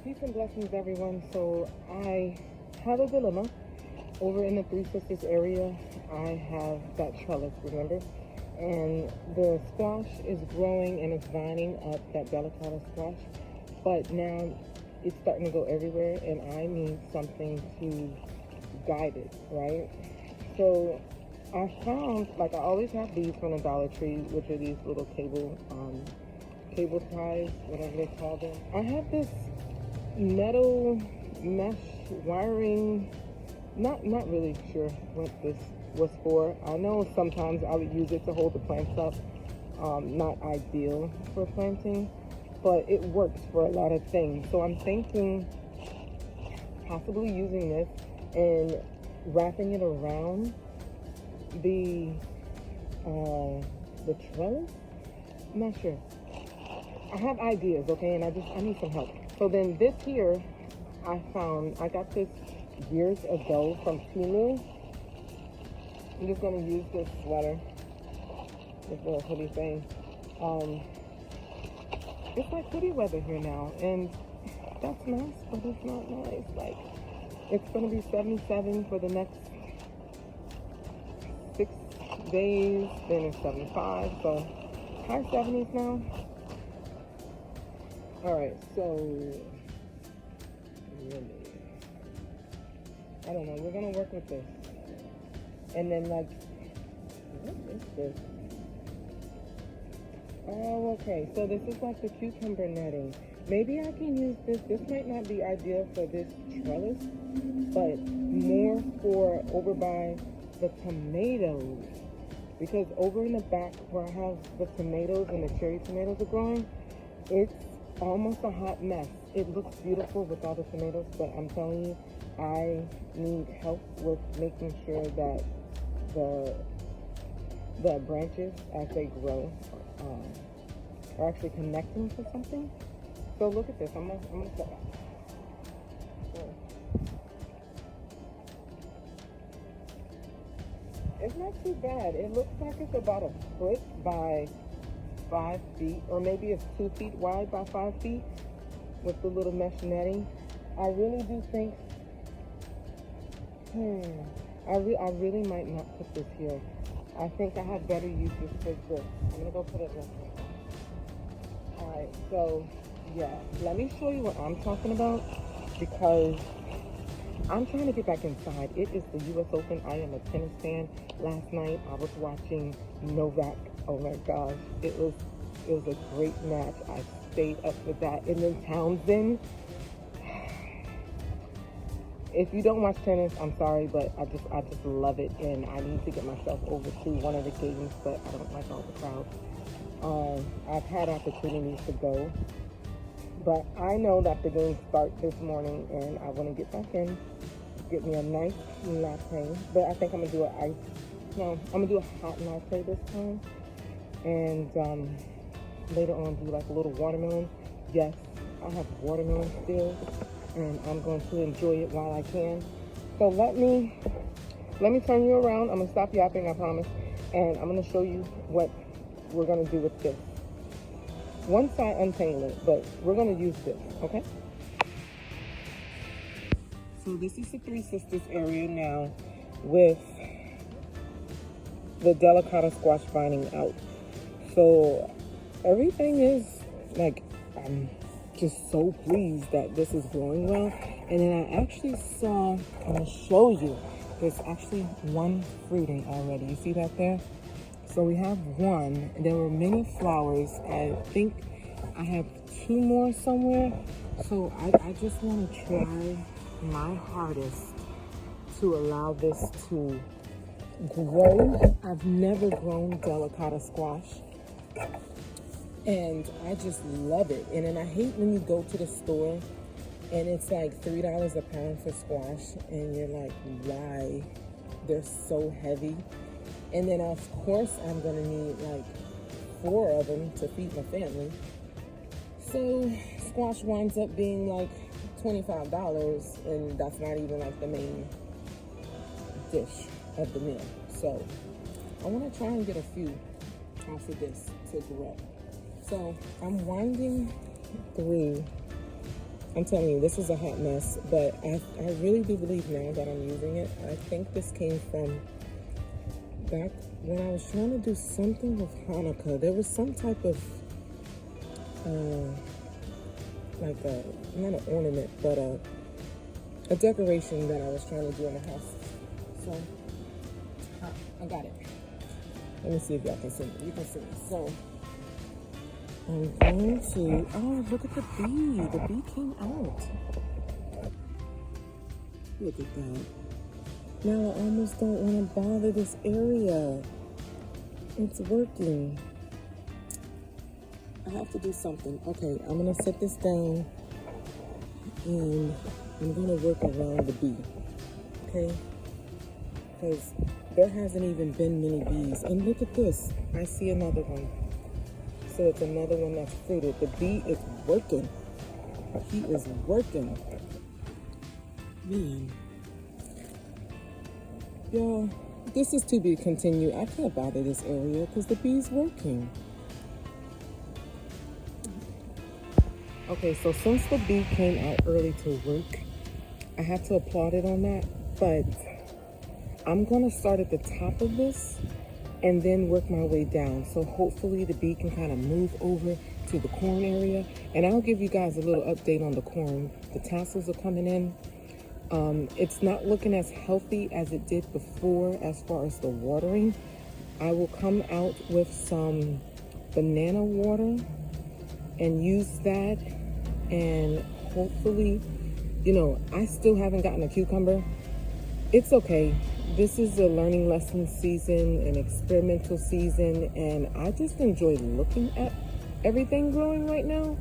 Peace and blessings, everyone. So I have a dilemma. Over in the Three Sisters area, I have that trellis, remember? And the squash is growing and it's vining up, that delicata squash. But now it's starting to go everywhere and I need something to guide it, right? So I found, like I always have these from the Dollar Tree, which are these little cable ties, whatever they call them. I have this metal mesh wiring, not really sure what this was for. I know sometimes I would use it to hold the plants up. Not ideal for planting, but it works for a lot of things. So I'm thinking possibly using this and wrapping it around the trellis. I'm not sure. I have ideas, okay, and I need some help. So then this here, I got this years ago from Temu. I'm just gonna use this sweater, this little hoodie thing. It's like hoodie weather here now, and that's nice, but it's not nice. Like, it's gonna be 77 for the next 6 days, then it's 75, so high 70s now. All right, so really, I don't know. We're gonna work with this, and then like, what is this? Oh, okay. So this is like the cucumber netting. Maybe I can use this. This might not be ideal for this trellis, but more for over by the tomatoes, because over in the back where I have the tomatoes and the cherry tomatoes are growing, it's almost a hot mess. It looks beautiful with all the tomatoes, but I'm telling you, I need help with making sure that the branches as they grow are actually connecting to something. So look at this. I'm gonna step back. So, it's not too bad. It looks like it's about a foot by 5 feet, or maybe it's 2 feet wide by 5 feet with the little mesh netting. I really do think, I really might not put this here. I think I have better uses for this. I'm gonna go put it this way. All right, so yeah, let me show you what I'm talking about, because I'm trying to get back inside. It is the U.S. Open. I am a tennis fan. Last night I was watching Novak. Oh my gosh, it was a great match. I stayed up for that. And then Townsend. If you don't watch tennis, I'm sorry, but I just love it, and I need to get myself over to one of the games, but I don't like all the crowds. I've had opportunities to go, but I know that the games start this morning, and I want to get back in, get me a nice latte. But I think I'm gonna do I'm gonna do a hot latte this time, and later on do like a little watermelon. Yes, I have watermelon still, and I'm going to enjoy it while I can. So let me turn you around. I'm gonna stop yapping, I promise, and I'm gonna show you what we're gonna do with this. Once I untangle it, but we're gonna use this, okay? So this is the Three Sisters area now with the delicata squash vining out. So everything is like, I'm just so pleased that this is growing well. And then I actually saw, I'm gonna show you, there's actually one fruiting already. You see that there? So we have one. There were many flowers. I think I have 2 more somewhere. So I just want to try my hardest to allow this to grow. I've never grown delicata squash, and I just love it. And then I hate when you go to the store and it's like $3 a pound for squash, and you're like, why? They're so heavy. And then of course I'm gonna need like 4 of them to feed my family. So squash winds up being like $25, and that's not even like the main dish of the meal. So I want to try and get a few off of this to grow. So I'm winding through I'm telling you, this is a hot mess, but I really do believe now that I'm using it. I think this came from back when I was trying to do something with Hanukkah. There was some type of, like a, not an ornament, but a decoration that I was trying to do in the house. So, I got it. Let me see if y'all can see it. You can see it. So, I'm going to, oh, look at the bee. The bee came out. Look at that. Now I almost don't want to bother this area. It's working. I have to do something. Okay, I'm going to set this down and I'm going to work around the bee. Okay? Because there hasn't even been many bees. And look at this. I see another one. So it's another one that's fruited. The bee is working. He is working. Man. Y'all, this is to be continued. I can't bother this area because the bee's working. Okay, so since the bee came out early to work, I have to applaud it on that. But I'm going to start at the top of this and then work my way down. So hopefully the bee can kind of move over to the corn area. And I'll give you guys a little update on the corn. The tassels are coming in. It's not looking as healthy as it did before as far as the watering. I will come out with some banana water and use that. And hopefully, you know, I still haven't gotten a cucumber. It's okay. This is a learning lesson season, an experimental season, and I just enjoy looking at everything growing right now.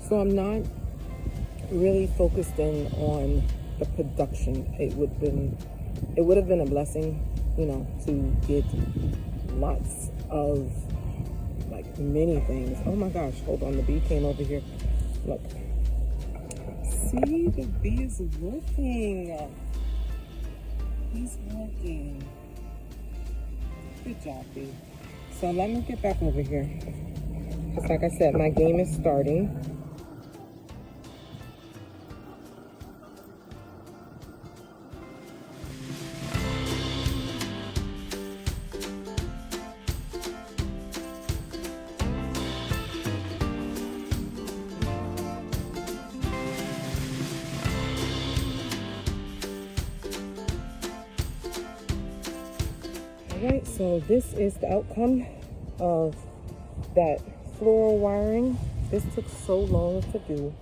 So I'm not really focused in on the production. It would have been a blessing, you know, to get lots of like many things. Oh my gosh, hold on, the bee came over here. Look. See, the bee is working. He's working. Good job, bee. So let me get back over here. Because like I said, my game is starting. Alright, so this is the outcome of that floral wiring. This took so long to do.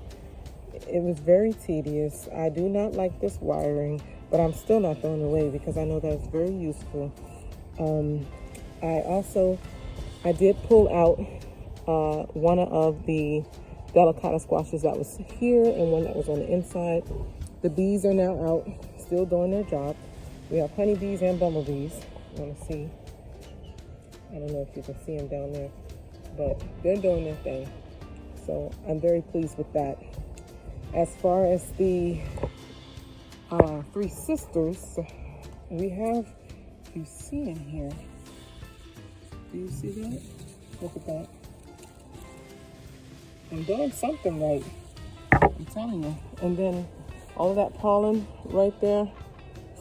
It was very tedious. I do not like this wiring, but I'm still not throwing it away because I know that it's very useful. I did pull out one of the delicata squashes that was here and one that was on the inside. The bees are now out, still doing their job. We have honeybees and bumblebees. Want to see? I don't know if you can see them down there, but they're doing their thing. So I'm very pleased with that. As far as the three sisters, we have, if you see in here, do you see that? Look at that. I'm doing something right, I'm telling you. And then all of that pollen right there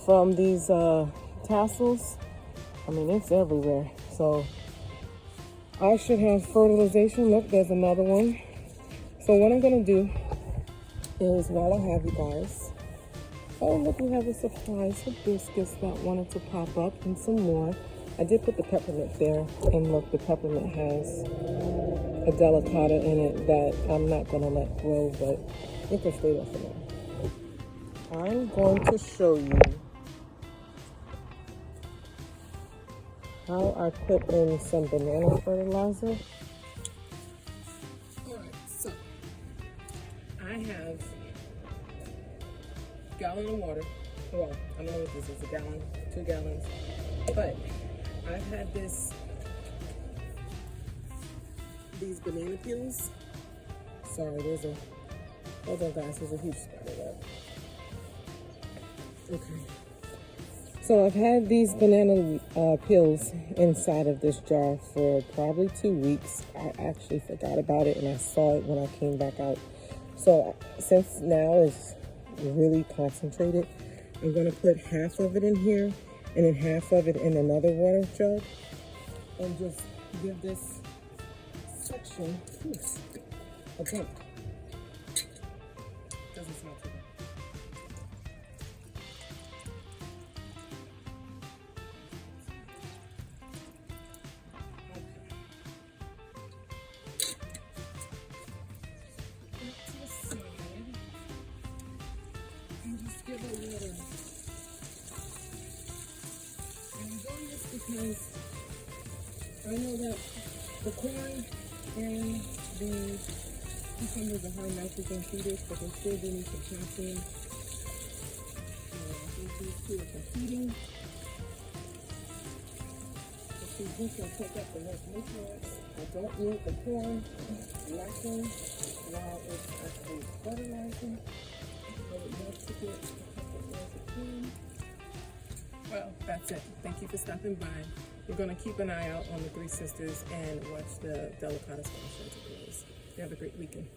from these tassels, I mean, it's everywhere. So I should have fertilization. Look, there's another one. So what I'm gonna do is, while I have you guys, oh look, we have a surprise hibiscus that wanted to pop up and some more. I did put the peppermint there, and look, the peppermint has a delicata in it that I'm not gonna let grow, but it can stay there for now. I'm going to show you how I put in some banana fertilizer. Alright, so I have a gallon of water. Well, I don't know what this is, a gallon, 2 gallons. But I've had these banana peels. Sorry, hold on guys, there's a huge spider there. Okay. So I've had these banana peels inside of this jar for probably 2 weeks. I actually forgot about it and I saw it when I came back out So since now is really concentrated, I'm going to put half of it in here and then half of it in another water jug and just give this section a bump. Doesn't smell too good. And just give it water. And I'm doing this because I know that the corn and the cucumbers are high nitrogen feeders, but they still do need some calcium. I think these two are competing. The see which will pick up the most nutrients. I don't need the corn lacking while it's actually fertilizing. I would love to get a couple of corn. Well, that's it. Thank you for stopping by. We're going to keep an eye out on the Three Sisters and watch the delicata squash as it grows. You have a great weekend.